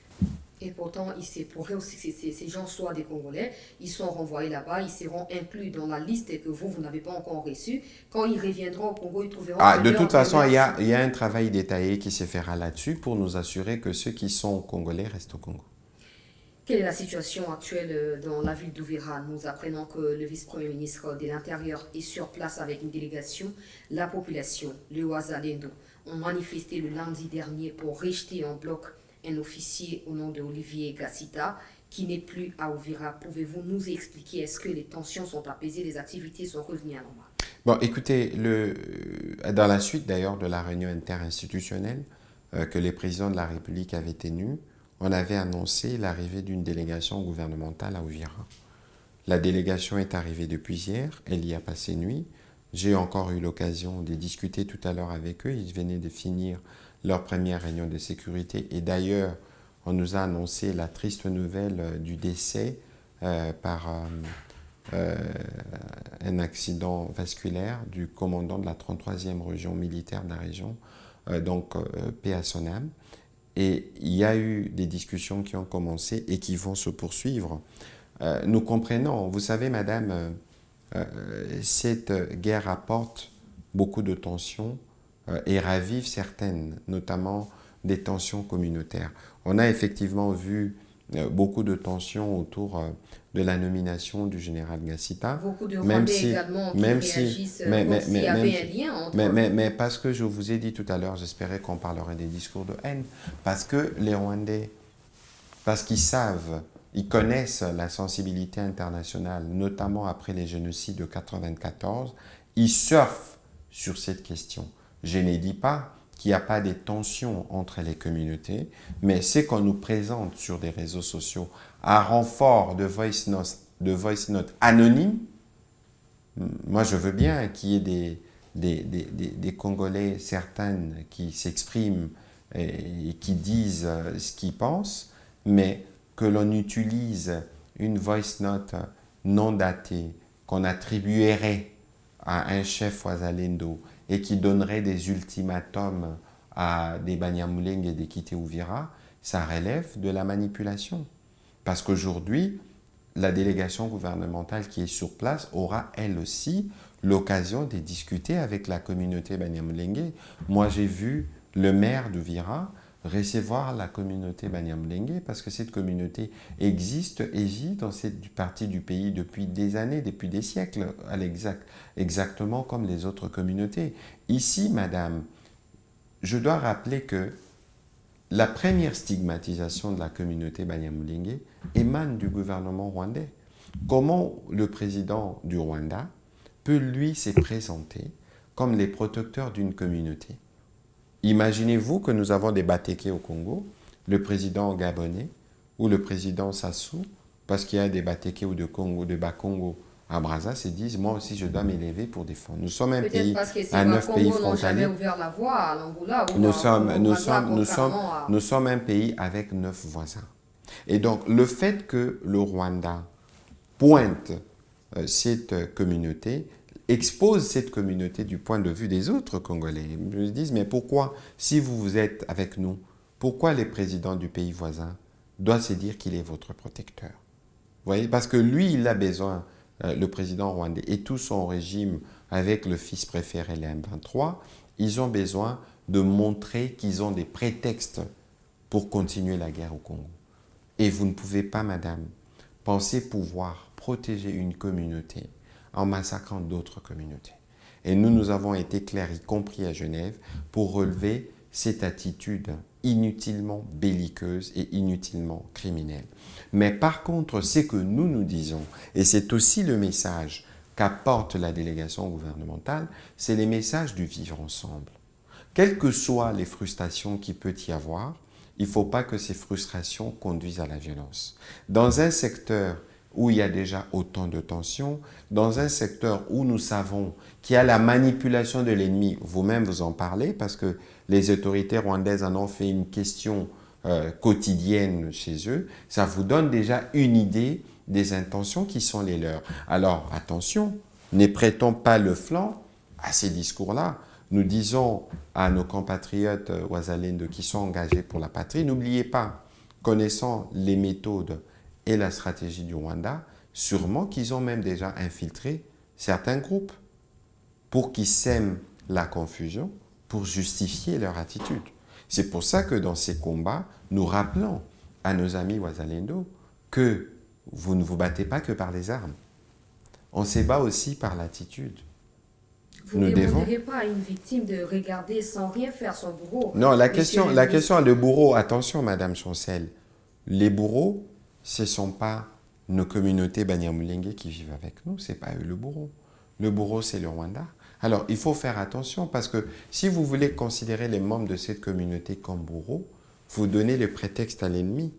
Et pourtant, il s'est pourrait aussi que ces gens soient des Congolais, ils sont renvoyés là-bas, ils seront inclus dans la liste que vous n'avez pas encore reçue. Quand ils reviendront au Congo, ils trouveront... De toute façon, il y a un travail détaillé qui se fera là-dessus pour nous assurer que ceux qui sont congolais restent au Congo. Quelle est la situation actuelle dans la ville d'Uvira? Nous apprenons que le vice-premier ministre de l'Intérieur est sur place avec une délégation. La population, les Ouazalendo, ont manifesté le lundi dernier pour rejeter en bloc un officier au nom de Olivier Gassita qui n'est plus à Uvira. Pouvez-vous nous expliquer, est-ce que les tensions sont apaisées, les activités sont revenues à normal? Bon, écoutez, dans la suite d'ailleurs de la réunion interinstitutionnelle que les présidents de la République avaient tenue, on avait annoncé l'arrivée d'une délégation gouvernementale à Uvira. La délégation est arrivée depuis hier, elle y a passé nuit. J'ai encore eu l'occasion de discuter tout à l'heure avec eux. Ils venaient de finir leur première réunion de sécurité. Et d'ailleurs, on nous a annoncé la triste nouvelle du décès par un accident vasculaire du commandant de la 33e région militaire de la région, paix à son âme. Et il y a eu des discussions qui ont commencé et qui vont se poursuivre. Nous comprenons, vous savez, madame, cette guerre apporte beaucoup de tensions et ravive certaines, notamment des tensions communautaires. On a effectivement vu beaucoup de tensions autour de la nomination du général Gassita. Beaucoup de Rwandais également qui réagissent comme s'il y avait un lien entre... Mais parce que je vous ai dit tout à l'heure, j'espérais qu'on parlerait des discours de haine, parce que les Rwandais, parce qu'ils savent, ils connaissent la sensibilité internationale, notamment après les génocides de 1994, ils surfent sur cette question. Je ne dis pas qu'il n'y a pas de tensions entre les communautés, mais ce qu'on nous présente sur des réseaux sociaux à renfort de voice notes anonymes, moi je veux bien qu'il y ait des Congolais certaines qui s'expriment et qui disent ce qu'ils pensent, mais que l'on utilise une voice note non datée qu'on attribuerait à un chef Ouazalendo et qui donnerait des ultimatums à des Banyamulenge et des Kité Uvira, ça relève de la manipulation. Parce qu'aujourd'hui, la délégation gouvernementale qui est sur place aura elle aussi l'occasion de discuter avec la communauté Banyamulenge. Moi, j'ai vu le maire d'Uvira recevoir la communauté Banyamulenge parce que cette communauté existe et vit dans cette partie du pays depuis des années, depuis des siècles, exactement comme les autres communautés. Ici, madame, je dois rappeler que la première stigmatisation de la communauté Banyamulenge émane du gouvernement rwandais. Comment le président du Rwanda peut, lui, se présenter comme les protecteurs d'une communauté? Imaginez-vous que nous avons des Batéké au Congo, le président gabonais ou le président Sassou, parce qu'il y a des Batéké ou de Congo, de Bakongo à Brazza, se disent, moi aussi je dois m'élever pour défendre. Nous sommes un pays, à 9 pays frontaliers. Nous sommes un pays avec 9 voisins. Et donc, le fait que le Rwanda pointe cette communauté, expose cette communauté du point de vue des autres Congolais. Ils se disent, mais pourquoi, si vous êtes avec nous, pourquoi le président du pays voisin doit se dire qu'il est votre protecteur? Vous voyez, parce que lui, il a besoin, le président rwandais et tout son régime avec le fils préféré, les M23, ils ont besoin de montrer qu'ils ont des prétextes pour continuer la guerre au Congo. Et vous ne pouvez pas, madame, penser pouvoir protéger une communauté en massacrant d'autres communautés. Et nous avons été clairs, y compris à Genève, pour relever cette attitude inutilement belliqueuse et inutilement criminelle. Mais par contre, ce que nous disons, et c'est aussi le message qu'apporte la délégation gouvernementale, c'est les messages du vivre ensemble. Quelles que soient les frustrations qu'il peut y avoir, il ne faut pas que ces frustrations conduisent à la violence. Dans un secteur où il y a déjà autant de tensions, dans un secteur où nous savons qu'il y a la manipulation de l'ennemi, vous-même vous en parlez, parce que les autorités rwandaises en ont fait une question quotidienne chez eux, ça vous donne déjà une idée des intentions qui sont les leurs. Alors, attention, ne prêtons pas le flanc à ces discours-là. Nous disons à nos compatriotes Wazalendo qui sont engagés pour la patrie, n'oubliez pas, connaissant les méthodes et la stratégie du Rwanda, sûrement qu'ils ont même déjà infiltré certains groupes pour qu'ils sèment la confusion, pour justifier leur attitude. C'est pour ça que dans ces combats, nous rappelons à nos amis Wazalendo que vous ne vous battez pas que par les armes. On se bat aussi par l'attitude. Vous ne demanderez pas à une victime de regarder sans rien faire son bourreau. Non, la question de bourreau, attention Madame Chancel, les bourreaux, ce ne sont pas nos communautés Banyamulenge qui vivent avec nous, ce n'est pas eux le bourreau. Le bourreau, c'est le Rwanda. Alors, il faut faire attention parce que si vous voulez considérer les membres de cette communauté comme bourreaux, vous donnez le prétexte à l'ennemi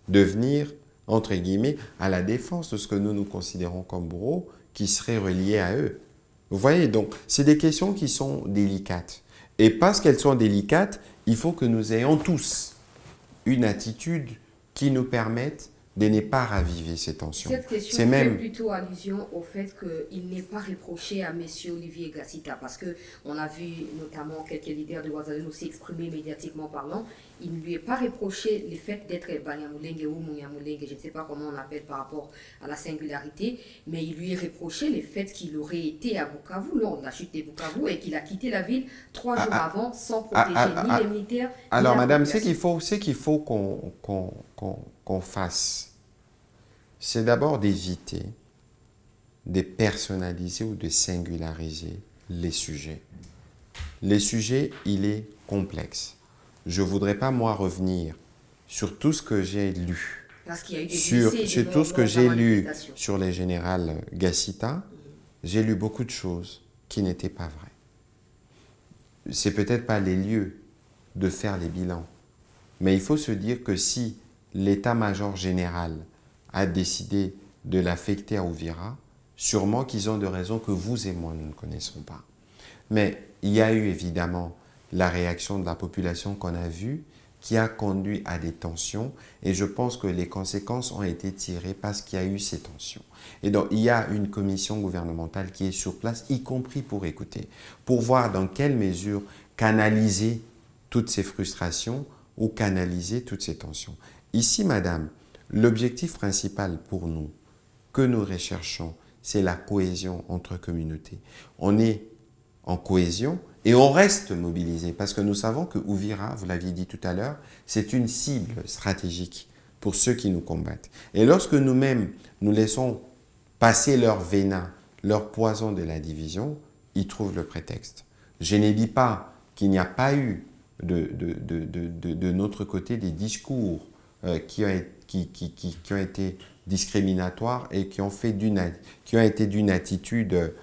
de venir, entre guillemets, à la défense de ce que nous considérons comme bourreaux qui seraient reliés à eux. Vous voyez, donc, c'est des questions qui sont délicates. Et parce qu'elles sont délicates, il faut que nous ayons tous une attitude qui nous permette de ne pas raviver ces tensions. Cette question fait plutôt allusion au fait qu'il n'est pas reproché à M. Olivier Gassita, parce qu'on a vu notamment quelques leaders de Ouazalendo s'exprimer médiatiquement parlant. Il ne lui est pas reproché le fait d'être Banyamulenge ou Munyamulenge, je ne sais pas comment on appelle par rapport à la singularité, mais il lui est reproché le fait qu'il aurait été à Bukavu lors de la chute de Bukavu et qu'il a quitté la ville 3 jours avant sans protéger ni les militaires. Alors, madame, ce qu'il faut qu'on fasse, c'est d'abord d'éviter de personnaliser ou de singulariser les sujets. Les sujets, il est complexe. Je ne voudrais pas, moi, revenir sur tout ce que j'ai lu. Parce qu'il y a eu des sur tout ce que j'ai lu sur les générales Gassita, j'ai lu beaucoup de choses qui n'étaient pas vraies. Ce n'est peut-être pas les lieux de faire les bilans. Mais il faut se dire que si l'état-major général a décidé de l'affecter à Uvira, sûrement qu'ils ont de raisons que vous et moi, nous ne connaissons pas. Mais il y a eu évidemment la réaction de la population qu'on a vue qui a conduit à des tensions et je pense que les conséquences ont été tirées parce qu'il y a eu ces tensions. Et donc, il y a une commission gouvernementale qui est sur place, y compris pour écouter, pour voir dans quelle mesure canaliser toutes ces frustrations ou canaliser toutes ces tensions. Ici, madame, l'objectif principal pour nous, que nous recherchons, c'est la cohésion entre communautés. On est en cohésion et on reste mobilisé parce que nous savons que Uvira, vous l'aviez dit tout à l'heure, c'est une cible stratégique pour ceux qui nous combattent. Et lorsque nous-mêmes, nous laissons passer leur venin, leur poison de la division, ils trouvent le prétexte. Je ne dis pas qu'il n'y a pas eu de notre côté des discours qui ont été discriminatoires et qui ont été d'une attitude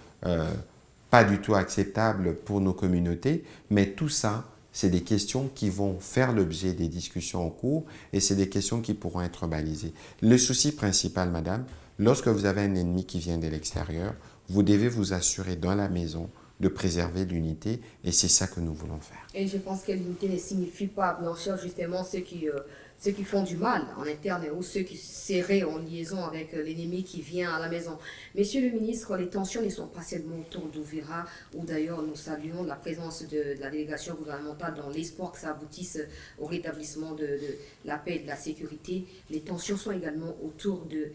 pas du tout acceptable pour nos communautés. Mais tout ça, c'est des questions qui vont faire l'objet des discussions en cours et c'est des questions qui pourront être balisées. Le souci principal, madame, lorsque vous avez un ennemi qui vient de l'extérieur, vous devez vous assurer dans la maison de préserver l'unité et c'est ça que nous voulons faire. Et je pense que l'unité ne signifie pas blanchir justement ceux qui font du mal en interne ou ceux qui seraient en liaison avec l'ennemi qui vient à la maison. Monsieur le ministre, les tensions ne sont pas seulement autour d'Uvira, où d'ailleurs nous saluons la présence de la délégation gouvernementale dans l'espoir que ça aboutisse au rétablissement de la paix et de la sécurité. Les tensions sont également autour de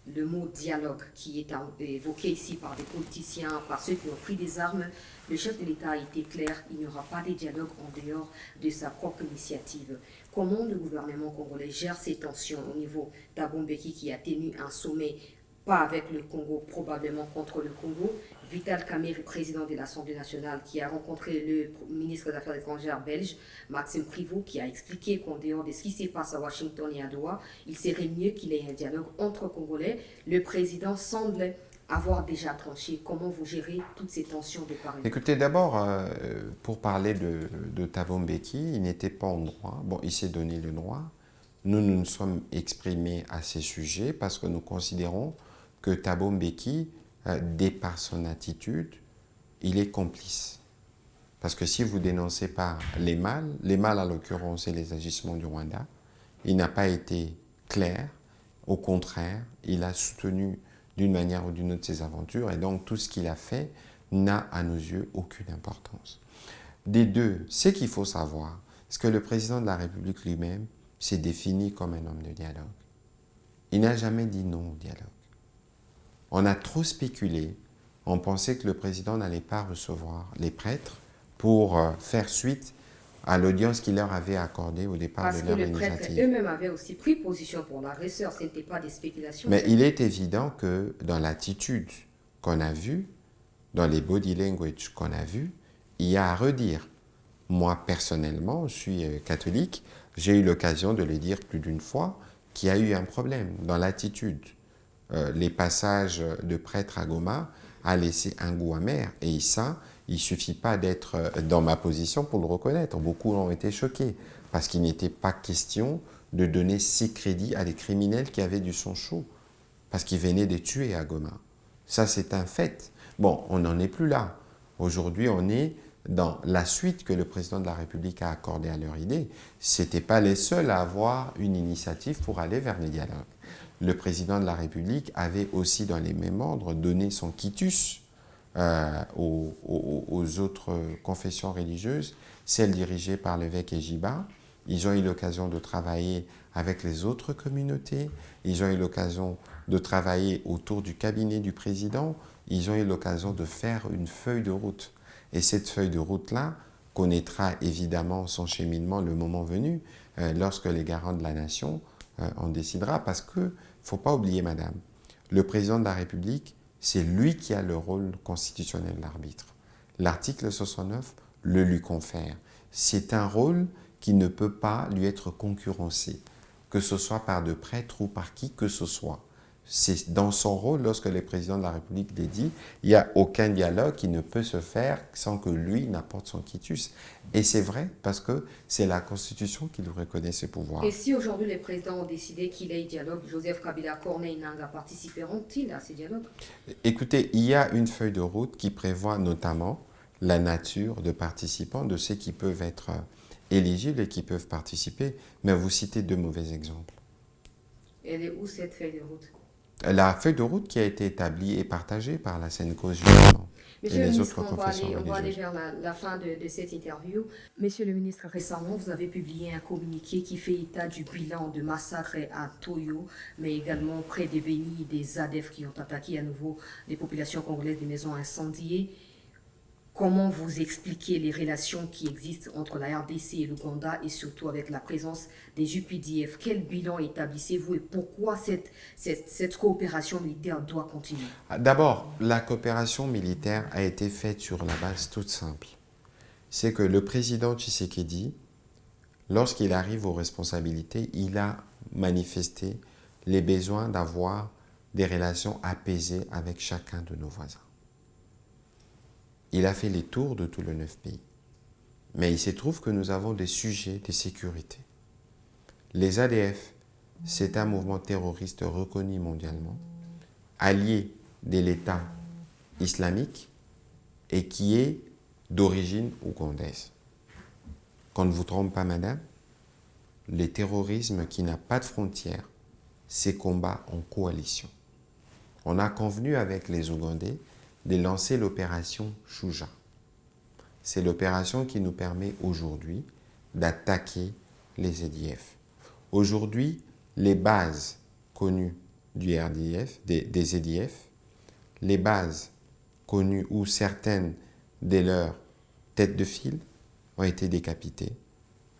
le mot dialogue qui est évoqué ici par des politiciens, par ceux qui ont pris des armes, le chef de l'État a été clair, il n'y aura pas de dialogue en dehors de sa propre initiative. Comment le gouvernement congolais gère ces tensions au niveau d'Thabo Mbeki qui a tenu un sommet, pas avec le Congo, probablement contre le Congo. Vital Kamerhe, président de l'Assemblée nationale, qui a rencontré le ministre des Affaires étrangères belge, Maxime Prevot, qui a expliqué qu'en dehors de ce qui se passe à Washington et à Doha, il serait mieux qu'il y ait un dialogue entre Congolais. Le président semble avoir déjà tranché. Comment vous gérez toutes ces tensions de part et d'autre? Écoutez, d'abord, pour parler de Thabo Mbeki, il n'était pas en droit. Bon, il s'est donné le droit. Nous nous sommes exprimés à ces sujets parce que nous considérons que Thabo Mbeki, de par son attitude, il est complice. Parce que si vous dénoncez pas les mâles à l'occurrence, c'est les agissements du Rwanda, il n'a pas été clair. Au contraire, il a soutenu d'une manière ou d'une autre ses aventures et donc tout ce qu'il a fait n'a à nos yeux aucune importance. Des deux, ce qu'il faut savoir, c'est que le président de la République lui-même s'est défini comme un homme de dialogue. Il n'a jamais dit non au dialogue. On a trop spéculé, on pensait que le président n'allait pas recevoir les prêtres pour faire suite à l'audience qu'il leur avait accordée au départ de leur initiative. Parce que les prêtres eux-mêmes avaient aussi pris position pour l'agresseur, ce n'était pas des spéculations. Mais il est évident que dans l'attitude qu'on a vue, dans les body language qu'on a vus, il y a à redire. Moi, personnellement, je suis catholique, j'ai eu l'occasion de le dire plus d'une fois, qu'il y a eu un problème dans l'attitude. Les passages de prêtre à Goma a laissé un goût amer. Et ça, il ne suffit pas d'être dans ma position pour le reconnaître. Beaucoup ont été choqués parce qu'il n'était pas question de donner ces crédits à des criminels qui avaient du sang chaud parce qu'ils venaient de tuer à Goma. Ça, c'est un fait. Bon, on n'en est plus là. Aujourd'hui, on est dans la suite que le président de la République a accordée à leur idée. Ce n'étaient pas les seuls à avoir une initiative pour aller vers le dialogue. Le président de la République avait aussi, dans les mêmes ordres, donné son quitus aux autres confessions religieuses, celles dirigées par l'évêque Ejiba. Ils ont eu l'occasion de travailler avec les autres communautés. Ils ont eu l'occasion de travailler autour du cabinet du président. Ils ont eu l'occasion de faire une feuille de route. Et cette feuille de route-là connaîtra évidemment son cheminement le moment venu, lorsque les garants de la nation en décidera. Parce qu'il ne faut pas oublier, madame, le président de la République, c'est lui qui a le rôle constitutionnel d'arbitre. L'article 69 le lui confère. C'est un rôle qui ne peut pas lui être concurrencé, que ce soit par de prêtres ou par qui que ce soit. C'est dans son rôle, lorsque le président de la République l'a dit, il n'y a aucun dialogue qui ne peut se faire sans que lui n'apporte son quitus. Et c'est vrai, parce que c'est la Constitution qui lui reconnaît ses pouvoirs. Et si aujourd'hui les présidents ont décidé qu'il y ait dialogue, Joseph Kabila, Corneille Nangaa participeront-ils à ces dialogues? Écoutez, il y a une feuille de route qui prévoit notamment la nature de participants, de ceux qui peuvent être éligibles et qui peuvent participer, mais vous citez deux mauvais exemples. Elle est où cette feuille de route? La feuille de route qui a été établie et partagée par la Sénécos justement. Monsieur le ministre, on va aller vers la fin de cette interview. Monsieur le ministre, récemment, vous avez publié un communiqué qui fait état du bilan de massacres à Toyo, mais également près de Beni, des ADF qui ont attaqué à nouveau les populations congolaises, des maisons incendiées. Comment vous expliquez les relations qui existent entre la RDC et l'Ouganda et surtout avec la présence des UPDF? Quel bilan établissez-vous et pourquoi cette coopération militaire doit continuer? D'abord, la coopération militaire a été faite sur la base toute simple. C'est que le président Tshisekedi, lorsqu'il arrive aux responsabilités, il a manifesté les besoins d'avoir des relations apaisées avec chacun de nos voisins. Il a fait les tours de tous les 9 pays. Mais il se trouve que nous avons des sujets de sécurité. Les ADF, c'est un mouvement terroriste reconnu mondialement, allié de l'État islamique et qui est d'origine ougandaise. Qu'on ne vous trompe pas, madame, le terrorisme qui n'a pas de frontières, c'est combat en coalition. On a convenu avec les Ougandais de lancer l'opération Shuja. C'est l'opération qui nous permet aujourd'hui d'attaquer les EDF. Aujourd'hui, les bases connues du RDF, des ZDF, les bases connues où certaines de leurs têtes de file ont été décapitées,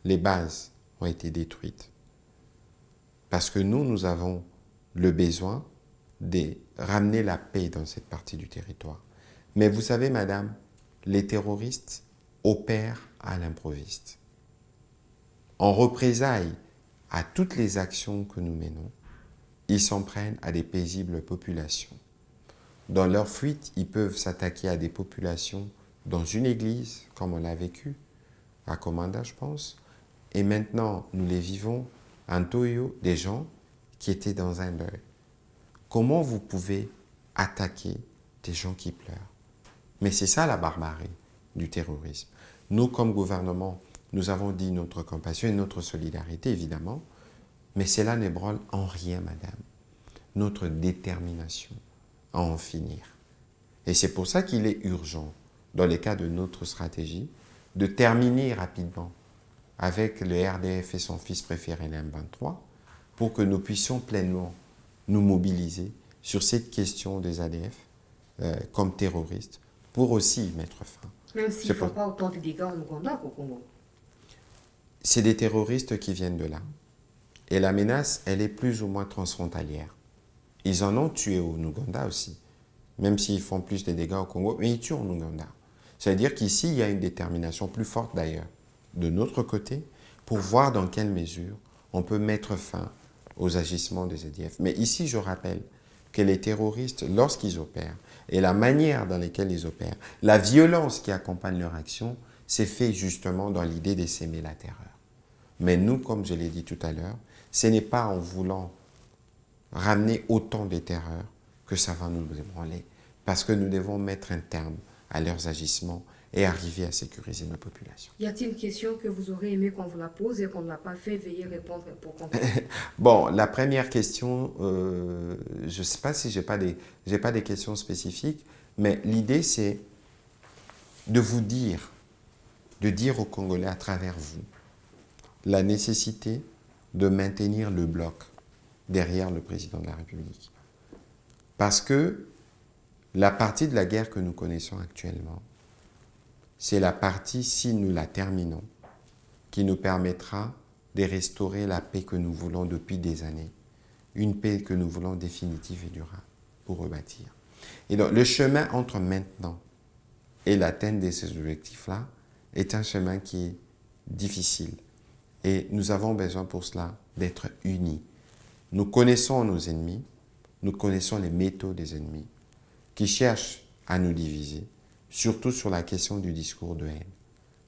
les bases ont été détruites. Parce que nous avons le besoin de ramener la paix dans cette partie du territoire. Mais vous savez, madame, les terroristes opèrent à l'improviste. En représailles à toutes les actions que nous menons, ils s'en prennent à des paisibles populations. Dans leur fuite, ils peuvent s'attaquer à des populations dans une église, comme on l'a vécu, à Komanda, je pense. Et maintenant, nous les vivons en Toyo, des gens qui étaient dans un deuil. Comment vous pouvez attaquer des gens qui pleurent? Mais c'est ça la barbarie du terrorisme. Nous, comme gouvernement, nous avons dit notre compassion et notre solidarité, évidemment, mais cela n'ébranle en rien, madame, notre détermination à en finir. Et c'est pour ça qu'il est urgent, dans le cas de notre stratégie, de terminer rapidement avec le RDF et son fils préféré, le M23, pour que nous puissions pleinement nous mobiliser sur cette question des ADF comme terroristes, pour aussi y mettre fin. Même s'ils ne font pas autant de dégâts en Ouganda qu'au Congo. C'est des terroristes qui viennent de là. Et la menace, elle est plus ou moins transfrontalière. Ils en ont tué au Ouganda aussi. Même s'ils font plus de dégâts au Congo, mais ils tuent en Ouganda. C'est-à-dire qu'ici, il y a une détermination plus forte d'ailleurs, de notre côté, pour voir dans quelle mesure on peut mettre fin aux agissements des EDF. Mais ici, je rappelle que les terroristes, lorsqu'ils opèrent, et la manière dans laquelle ils opèrent, la violence qui accompagne leur action, c'est fait justement dans l'idée de s'aimer la terreur. Mais nous, comme je l'ai dit tout à l'heure, ce n'est pas en voulant ramener autant de terreur que ça va nous ébranler, parce que nous devons mettre un terme à leurs agissements et arriver à sécuriser nos populations. Y a-t-il une question que vous aurez aimé qu'on vous la pose et qu'on ne l'a pas fait? Veuillez répondre pour comprendre. Bon, la première question, je ne sais pas si j'ai pas des questions spécifiques, mais l'idée c'est de vous dire, de dire aux Congolais à travers vous, la nécessité de maintenir le bloc derrière le président de la République. Parce que la partie de la guerre que nous connaissons actuellement, c'est la partie, si nous la terminons, qui nous permettra de restaurer la paix que nous voulons depuis des années. Une paix que nous voulons définitive et durable pour rebâtir. Et donc, le chemin entre maintenant et l'atteinte de ces objectifs-là est un chemin qui est difficile. Et nous avons besoin pour cela d'être unis. Nous connaissons nos ennemis, nous connaissons les méthodes des ennemis qui cherchent à nous diviser, surtout sur la question du discours de haine.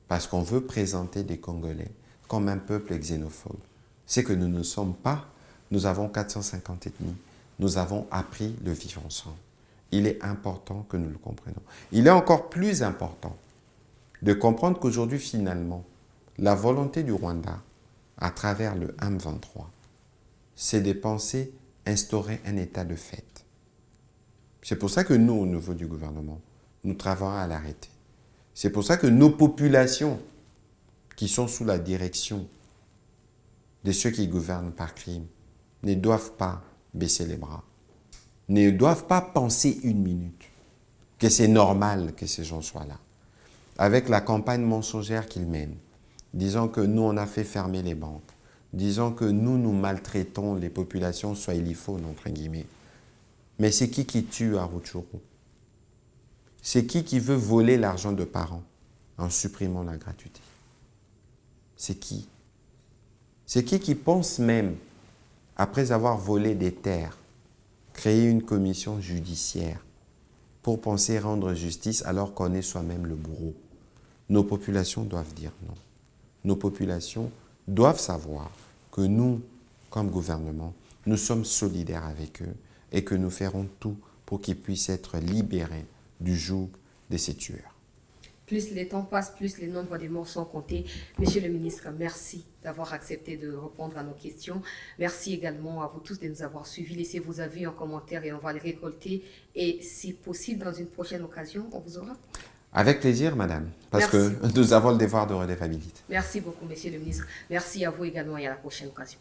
Parce qu'on veut présenter des Congolais comme un peuple xénophobe. C'est que nous ne sommes pas, nous avons 450 ethnies, nous avons appris le vivre ensemble. Il est important que nous le comprenions. Il est encore plus important de comprendre qu'aujourd'hui, finalement, la volonté du Rwanda, à travers le M23, c'est de penser instaurer un état de fait. C'est pour ça que nous, au niveau du gouvernement, nous travaillons à l'arrêter. C'est pour ça que nos populations, qui sont sous la direction de ceux qui gouvernent par crime, ne doivent pas baisser les bras, ne doivent pas penser une minute que c'est normal que ces gens soient là. Avec la campagne mensongère qu'ils mènent, disant que nous, on a fait fermer les banques, disant que nous maltraitons les populations swahiliphones, entre guillemets. Mais c'est qui tue à Rutshuru? C'est qui veut voler l'argent de parents en supprimant la gratuité? C'est qui? C'est qui pense même, après avoir volé des terres, créer une commission judiciaire pour penser rendre justice alors qu'on est soi-même le bourreau? Nos populations doivent dire non. Nos populations doivent savoir que nous, comme gouvernement, nous sommes solidaires avec eux et que nous ferons tout pour qu'ils puissent être libérés du joug de ces tueurs. Plus les temps passent, plus les nombres des morts sont comptés. Monsieur le ministre, merci d'avoir accepté de répondre à nos questions. Merci également à vous tous de nous avoir suivis. Laissez vos avis en commentaire et on va les récolter. Et si possible, dans une prochaine occasion, on vous aura. Avec plaisir, madame, parce que nous avons le devoir de redevabilité. Merci beaucoup, monsieur le ministre. Merci à vous également et à la prochaine occasion.